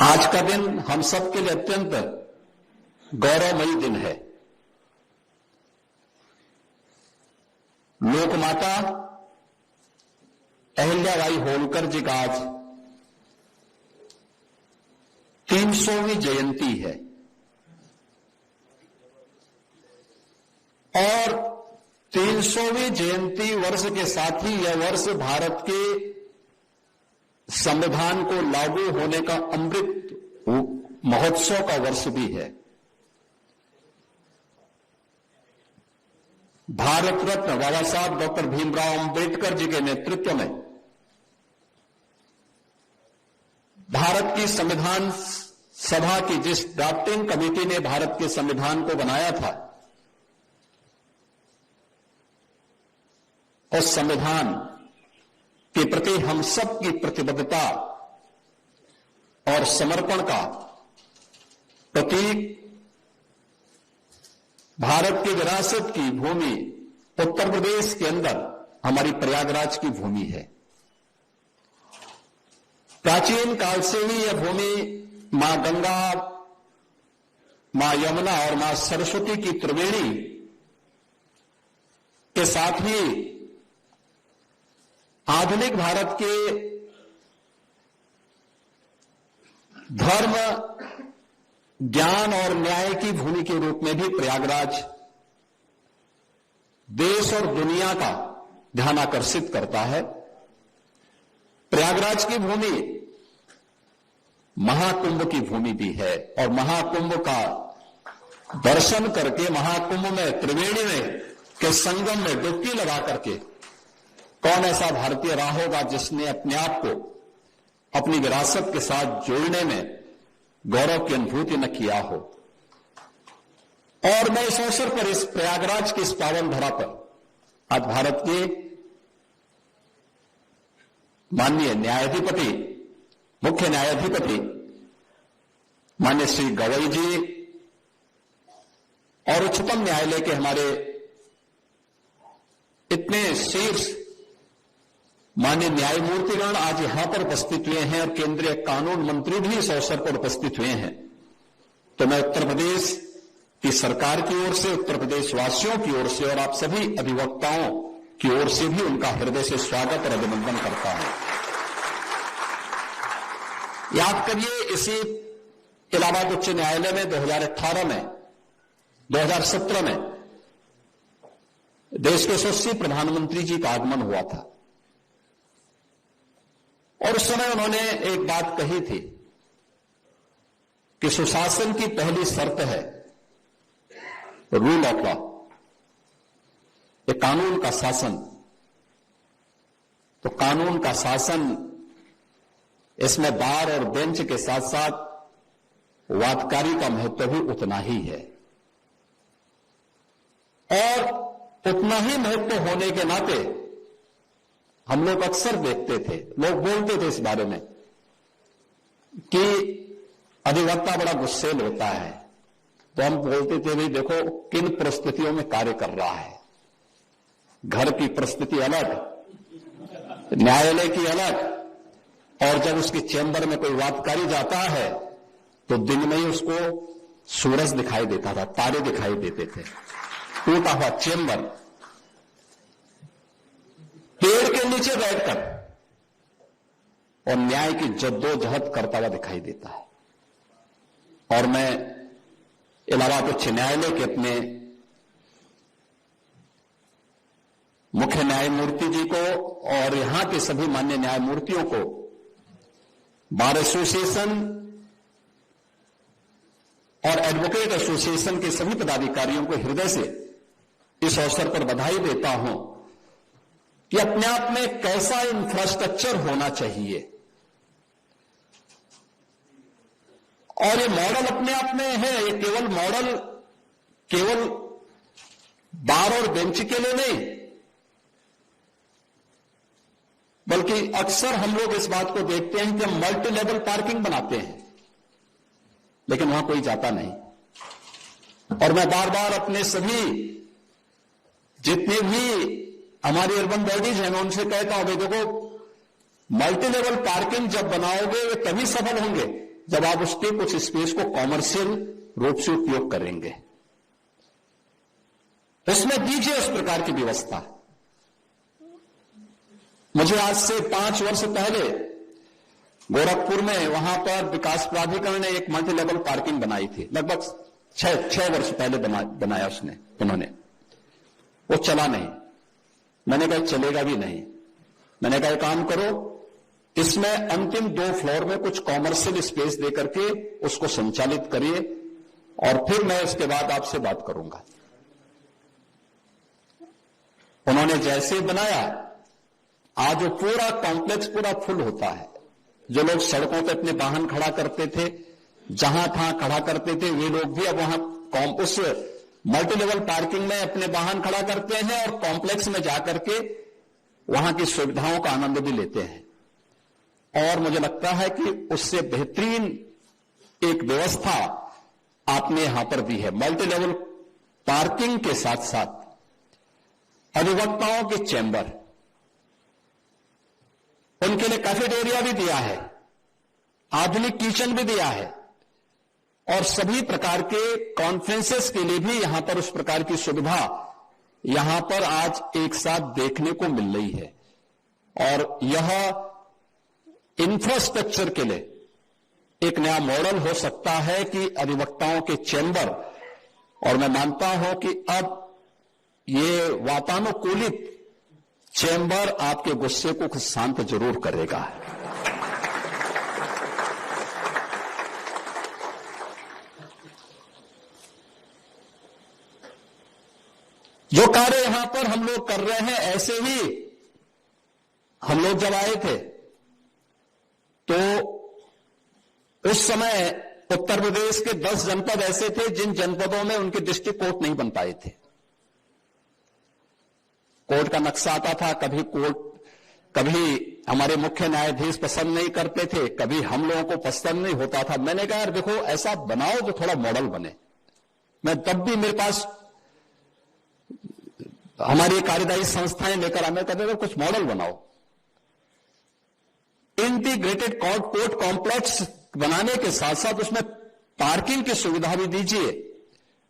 आज का दिन हम सब के लिए अत्यंत गौरवमयी दिन है। लोकमाता अहिल्याबाई होलकर जी का आज 300वीं जयंती है और 300वीं जयंती वर्ष के साथ ही यह वर्ष भारत के संविधान को लागू होने का अमृत महोत्सव का वर्ष भी है। भारत रत्न बाबा साहब डॉक्टर भीमराव अंबेडकर जी के नेतृत्व में भारत की संविधान सभा की जिस ड्राफ्टिंग कमेटी ने भारत के संविधान को बनाया था, उस संविधान के प्रति हम सब की प्रतिबद्धता और समर्पण का प्रतीक भारत की विरासत की भूमि उत्तर प्रदेश के अंदर हमारी प्रयागराज की भूमि है। प्राचीन काल से ही यह भूमि मां गंगा, मां यमुना और मां सरस्वती की त्रिवेणी के साथ ही आधुनिक भारत के धर्म, ज्ञान और न्याय की भूमि के रूप में भी प्रयागराज देश और दुनिया का ध्यान आकर्षित करता है। प्रयागराज की भूमि महाकुंभ की भूमि भी है और महाकुंभ का दर्शन करके, महाकुंभ में त्रिवेणी में के संगम में डुबकी लगा करके कौन ऐसा भारतीय रहा होगा जिसने अपने आप को अपनी विरासत के साथ जोड़ने में गौरव की अनुभूति न किया हो। और मैं इस अवसर पर, इस प्रयागराज की इस पावन धरा पर आज भारत के माननीय न्यायाधिपति, मुख्य न्यायाधिपति माननीय श्री गवई जी और उच्चतम न्यायालय के हमारे इतने शीर्ष माननीय न्यायमूर्तिगण आज यहां पर उपस्थित हुए हैं और केंद्रीय कानून मंत्री भी इस अवसर पर उपस्थित हुए हैं। तो मैं उत्तर प्रदेश की सरकार की ओर से, उत्तर प्रदेश वासियों की ओर से और आप सभी अधिवक्ताओं की ओर से भी उनका हृदय से स्वागत और अभिनंदन करता हूं। याद करिए, इसी इलाहाबाद उच्च न्यायालय में 2018 में, 2017 में देश के यशस्वी प्रधानमंत्री जी का आगमन हुआ था और उस समय उन्होंने एक बात कही थी कि सुशासन की पहली शर्त है रूल ऑफ लॉ, ये कानून का शासन। तो कानून का शासन, इसमें बार और बेंच के साथ साथ वादकारी का महत्व भी उतना ही है और उतना ही महत्व होने के नाते हम लोग अक्सर देखते थे, लोग बोलते थे इस बारे में कि अधिवक्ता बड़ा गुस्सेल होता है। तो हम बोलते थे, भाई देखो किन परिस्थितियों में कार्य कर रहा है। घर की परिस्थिति अलग, न्यायालय की अलग, और जब उसके चैम्बर में कोई वादकारी जाता है तो दिन में ही उसको सूरज दिखाई देता था, तारे दिखाई देते थे, टूटा हुआ चैम्बर, पेड़ के नीचे बैठकर और न्याय की जद्दोजहद करता हुआ दिखाई देता है। और मैं इलाहाबाद उच्च न्यायालय के अपने मुख्य न्यायमूर्ति जी को और यहां के सभी मान्य न्यायमूर्तियों को, बार एसोसिएशन और एडवोकेट एसोसिएशन के सभी पदाधिकारियों को हृदय से इस अवसर पर बधाई देता हूं कि अपने आप में कैसा इंफ्रास्ट्रक्चर होना चाहिए। और ये मॉडल अपने आप में है, ये केवल मॉडल केवल बार और बेंच के लिए नहीं, बल्कि अक्सर हम लोग इस बात को देखते हैं कि हम मल्टी लेवल पार्किंग बनाते हैं लेकिन वहां कोई जाता नहीं। और मैं बार बार अपने सभी जितने भी हमारी अर्बन बॉडीज हैं, मैं उनसे कहता हूं, देखो मल्टी लेवल पार्किंग जब बनाओगे वे तभी सफल होंगे जब आप उसके कुछ स्पेस को कॉमर्शियल रूप से उपयोग करेंगे, उसमें दीजिए उस प्रकार की व्यवस्था। मुझे आज से 5 वर्ष पहले गोरखपुर में वहां पर विकास प्राधिकरण ने एक मल्टी लेवल पार्किंग बनाई थी, लगभग 6 वर्ष पहले बनाया उन्होंने। वो चला नहीं। मैंने कहा चलेगा भी नहीं। मैंने कहा काम करो, इसमें अंतिम 2 फ्लोर में कुछ कॉमर्शियल स्पेस देकर के उसको संचालित करिए और फिर मैं उसके बाद आपसे बात करूंगा। उन्होंने जैसे बनाया, आज वो पूरा कॉम्प्लेक्स पूरा फुल होता है। जो लोग सड़कों पर अपने वाहन खड़ा करते थे, जहां तहां खड़ा करते थे, वे लोग भी अब वहां उस मल्टी लेवल पार्किंग में अपने वाहन खड़ा करते हैं और कॉम्प्लेक्स में जाकर के वहां की सुविधाओं का आनंद भी लेते हैं। और मुझे लगता है कि उससे बेहतरीन एक व्यवस्था आपने यहां पर दी है। मल्टी लेवल पार्किंग के साथ साथ अधिवक्ताओं के चैम्बर, उनके लिए कैफेटेरिया भी दिया है, आधुनिक किचन भी दिया है और सभी प्रकार के कॉन्फ्रेंसेस के लिए भी यहां पर उस प्रकार की सुविधा यहां पर आज एक साथ देखने को मिल रही है। और यह इंफ्रास्ट्रक्चर के लिए एक नया मॉडल हो सकता है कि अधिवक्ताओं के चैम्बर, और मैं मानता हूं कि अब ये वातानुकूलित चैम्बर आपके गुस्से को कुछ शांत जरूर करेगा। जो कार्य यहां पर हम लोग कर रहे हैं, ऐसे ही हम लोग जब आए थे तो उस समय उत्तर प्रदेश के 10 जनपद ऐसे थे जिन जनपदों में उनके डिस्ट्रिक्ट कोर्ट नहीं बन पाए थे। कोर्ट का नक्शा आता था, कभी हमारे मुख्य न्यायाधीश पसंद नहीं करते थे, कभी हम लोगों को पसंद नहीं होता था। मैंने कहा यार देखो, ऐसा बनाओ जो थोड़ा मॉडल बने। मैं तब भी मेरे पास हमारी कार्यदायी संस्थाएं लेकर आने कहते थे कुछ मॉडल बनाओ। इंटीग्रेटेड कोर्ट कॉम्प्लेक्स बनाने के साथ साथ उसमें पार्किंग की सुविधा भी दीजिए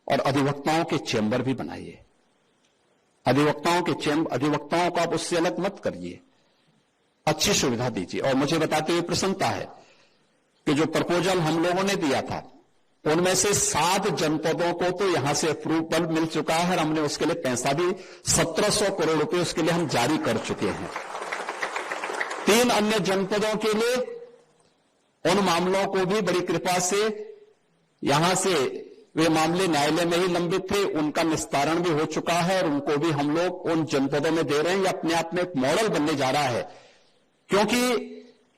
और अधिवक्ताओं के चैम्बर भी बनाइए। अधिवक्ताओं को आप उससे अलग मत करिए, अच्छी सुविधा दीजिए। और मुझे बताते हुए प्रसन्नता है कि जो प्रपोजल हम लोगों ने दिया था, उनमें से 7 जनपदों को तो यहां से अप्रूवल मिल चुका है और हमने उसके लिए पैसा भी 1700 करोड़ रुपए उसके लिए हम जारी कर चुके हैं। 3 अन्य जनपदों के लिए उन मामलों को भी बड़ी कृपा से यहां से, वे मामले न्यायालय में ही लंबित थे, उनका निस्तारण भी हो चुका है और उनको भी हम लोग उन जनपदों में दे रहे हैं। ये अपने आप में एक मॉडल बनने जा रहा है, क्योंकि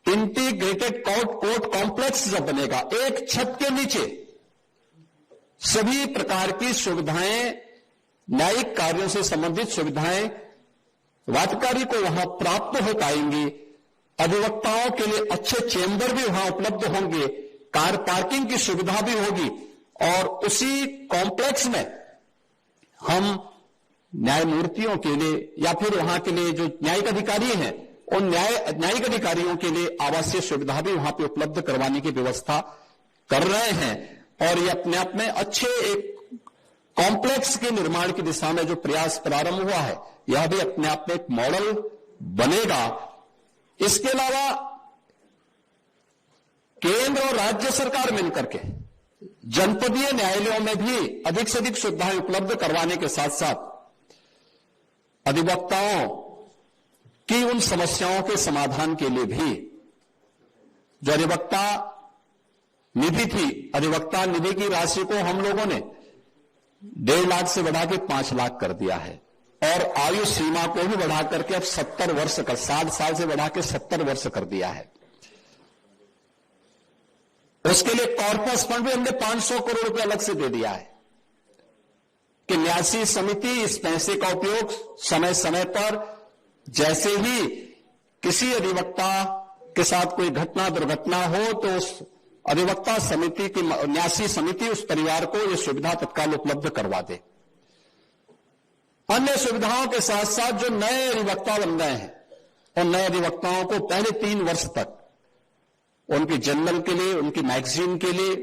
इंटीग्रेटेड कोर्ट कॉम्प्लेक्स जब बनेगा, एक छत के नीचे सभी प्रकार की सुविधाएं, न्यायिक कार्यों से संबंधित सुविधाएं वादकारी को वहां प्राप्त हो पाएंगी। अधिवक्ताओं के लिए अच्छे चैम्बर भी वहां उपलब्ध होंगे, कार पार्किंग की सुविधा भी होगी और उसी कॉम्प्लेक्स में हम न्यायमूर्तियों के लिए या फिर वहां के लिए जो न्यायिक अधिकारी हैं, उन न्यायिक अधिकारियों के लिए आवासीय सुविधा भी वहां पे उपलब्ध करवाने की व्यवस्था कर रहे हैं। और ये अपने आप में अच्छे एक कॉम्प्लेक्स के निर्माण की दिशा में जो प्रयास प्रारंभ हुआ है, यह भी अपने आप में एक मॉडल बनेगा। इसके अलावा केंद्र और राज्य सरकार मिलकर के जनपदीय न्यायालयों में भी अधिक से अधिक सुविधाएं उपलब्ध करवाने के साथ साथ अधिवक्ताओं की उन समस्याओं के समाधान के लिए भी जो अधिवक्ता निधि थी, अधिवक्ता निधि की राशि को हम लोगों ने 1.5 लाख से बढ़ा के 5 लाख कर दिया है और आयु सीमा को भी बढ़ा करके अब 70 वर्ष का, 60 साल से बढ़ा के 70 वर्ष कर दिया है। उसके लिए कॉर्पस फंड भी हमने 500 करोड़ रुपए अलग से दे दिया है कि न्यासी समिति इस पैसे का उपयोग समय समय पर, जैसे ही किसी अधिवक्ता के साथ कोई घटना दुर्घटना हो तो उस अधिवक्ता समिति की, न्यासी समिति उस परिवार को यह सुविधा तत्काल उपलब्ध करवा दे। अन्य सुविधाओं के साथ साथ जो नए अधिवक्ता बन रहे हैं, उन नए अधिवक्ताओं को पहले 3 वर्ष तक उनके जर्नल के लिए, उनकी मैगजीन के लिए,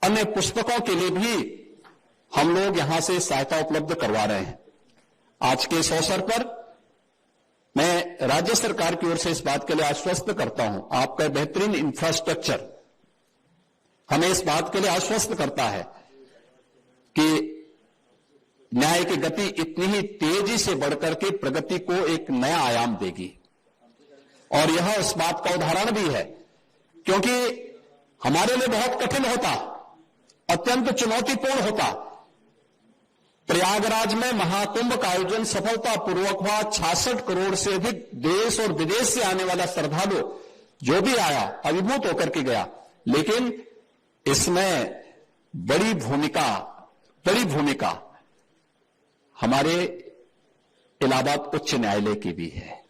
अन्य पुस्तकों के लिए भी हम लोग यहां से सहायता उपलब्ध करवा रहे हैं। आज के इस अवसर पर मैं राज्य सरकार की ओर से इस बात के लिए आश्वस्त करता हूं, आपका बेहतरीन इंफ्रास्ट्रक्चर हमें इस बात के लिए आश्वस्त करता है कि न्याय की गति इतनी ही तेजी से बढ़कर के प्रगति को एक नया आयाम देगी। और यह इस बात का उदाहरण भी है, क्योंकि हमारे लिए बहुत कठिन होता, अत्यंत चुनौतीपूर्ण होता। प्रयागराज में महाकुंभ का आयोजन सफलतापूर्वक हुआ। 66 करोड़ से अधिक देश और विदेश से आने वाला श्रद्धालु जो भी आया अभिभूत होकर के गया। लेकिन इसमें बड़ी भूमिका हमारे इलाहाबाद उच्च न्यायालय की भी है।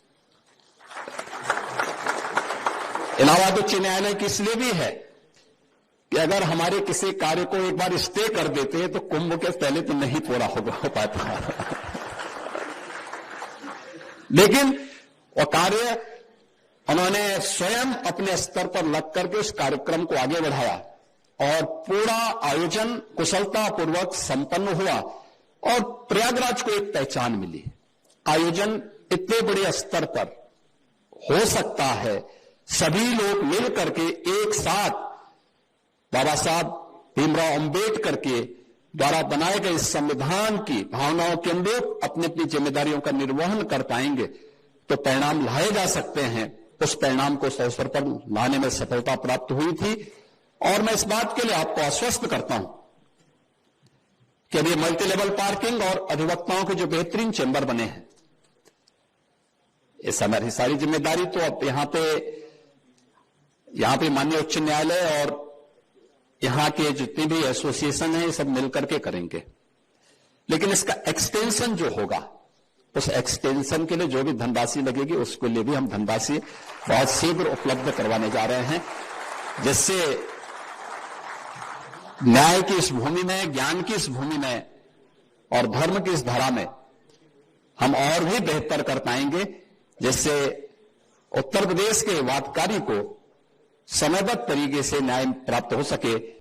इलाहाबाद उच्च न्यायालय की इसलिए भी है कि अगर हमारे किसी कार्य को एक बार स्टे कर देते हैं तो कुंभ के पहले तो नहीं पूरा हो पाता। लेकिन वो कार्य उन्होंने स्वयं अपने स्तर पर लग करके उस कार्यक्रम को आगे बढ़ाया और पूरा आयोजन कुशलतापूर्वक संपन्न हुआ और प्रयागराज को एक पहचान मिली। आयोजन इतने बड़े स्तर पर हो सकता है, सभी लोग मिल करके एक साथ बाबा साहब भीमराव अंबेडकर के द्वारा बनाए गए संविधान की भावनाओं के अनुरूप अपनी अपनी जिम्मेदारियों का निर्वहन कर पाएंगे तो परिणाम लाए जा सकते हैं। उस परिणाम को इस अवसर पर लाने में सफलता प्राप्त हुई थी और मैं इस बात के लिए आपको आश्वस्त करता हूं कि अभी मल्टी लेवल पार्किंग और अधिवक्ताओं के जो बेहतरीन चेंबर बने हैं, इस हमारी सारी जिम्मेदारी तो अब यहां पे माननीय उच्च न्यायालय और यहां के जितने भी एसोसिएशन हैं ये सब मिलकर के करेंगे। लेकिन इसका एक्सटेंशन जो होगा, उस एक्सटेंशन के लिए जो भी धनराशि लगेगी उसके लिए भी हम धनराशि बहुत शीघ्र उपलब्ध करवाने जा रहे हैं, जिससे न्याय की इस भूमि में, ज्ञान की इस भूमि में और धर्म की इस धारा में हम और भी बेहतर कर पाएंगे, जिससे उत्तर प्रदेश के वादकारी को समयबद्ध तरीके से न्याय प्राप्त हो सके।